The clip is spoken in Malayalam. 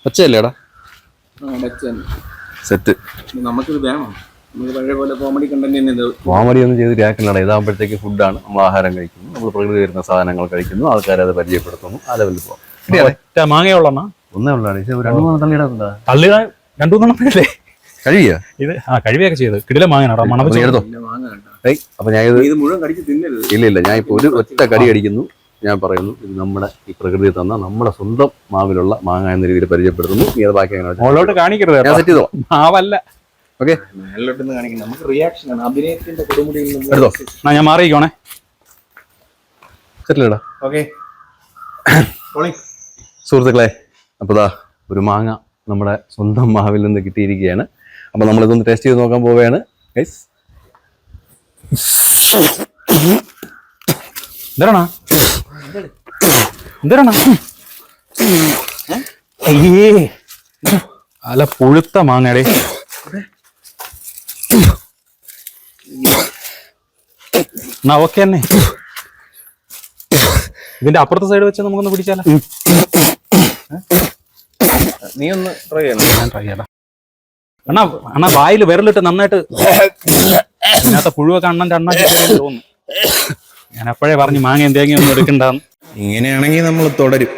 ഒച്ചയല്ലേടാ സെറ്റ്. നമുക്കിത് വേണം. നമുക്ക് പഴയ പോലെ കോമഡി കണ്ടന്റ് കോമഡി ഒന്നും ചെയ്ത് രാക്കില്ലടാ. ഇതാകുമ്പോഴത്തേക്ക് ഫുഡാണ്, നമ്മൾ ആഹാരം കഴിക്കുന്നു, നമ്മൾ പ്രകൃതി വരുന്ന സാധനങ്ങൾ കഴിക്കുന്നു, ആൾക്കാരെ അത് പരിചയപ്പെടുത്തുന്നു. ആ ലെവലിൽ പോകാം. മാങ്ങയുള്ള ഒന്നേ ഉള്ളതാണ്. ഇത് 2-3 തള്ളിയിടാ തള്ളി 2-3 കഴിയാ ഇത്. കഴിവൊക്കെ ചെയ്ത് കിടില മാങ്ങാണ് മണപ്പിച്ചെടുത്തോ. അപ്പൊ ഞാൻ ഇത് മുഴുവൻ കടിച്ച് തിന്നരുത്. ഇല്ല, ഞാൻ ഇപ്പൊ ഒരു ഒറ്റ കടി അടിക്കുന്നു. ഞാൻ പറയുന്നു, ഇത് നമ്മുടെ ഈ പ്രകൃതി തന്ന നമ്മുടെ സ്വന്തം മാവിലുള്ള മാങ്ങ എന്ന രീതിയിൽ പരിചയപ്പെടുത്തുന്നു. നീ അത് ബാക്കി മുകളിലോട്ട് കാണിക്കരുത്. ഞാൻ സെറ്റ് ചെയ്തോ മാവല്ല. ഓക്കെ, നമുക്ക് റിയാക്ഷൻ ആണ്. അഭിനയത്തിന്റെ കൊടുമുടിയിൽ എടുത്തോ. ഞാൻ മാറിയിക്കോണേ. സെറ്റിലേടാ. ഓക്കെ സുഹൃത്തുക്കളെ, അപ്പോൾ ദാ ഒരു മാങ്ങ നമ്മുടെ സ്വന്തം മാവിൽ നിന്ന് കിട്ടിയിരിക്കുകയാണ്. അപ്പോൾ നമ്മളിതൊന്ന് ടേസ്റ്റ് ചെയ്ത് നോക്കാൻ പോവുകയാണ് ഗൈസ്. എന്തരാണ അയ്യേ, അല്ല പുഴുത്ത മാങ്ങയുടെ. എന്നാ ഓക്കെ തന്നെ. ഇതിന്റെ അപ്പുറത്തെ സൈഡ് വെച്ച് നമുക്കൊന്ന് പിടിച്ചാലോ. നീ ഒന്ന് ട്രൈ ചെയ്യണം. ഞാൻ ട്രൈ ചെയ്യാം. അണ്ണാ വായിൽ വിരലിട്ട് നന്നായിട്ട് ഇതിനകത്ത് പുഴുവൊക്കെ അണ്ണന്റെ അണ്ണാക്കി തോന്നുന്നു. ഞാൻ അപ്പോഴേ പറഞ്ഞു മാങ്ങയും തേങ്ങയും ഒന്നും എടുക്കണ്ടെന്ന്. ഇങ്ങനെയാണെങ്കിൽ നമ്മൾ തുടരും.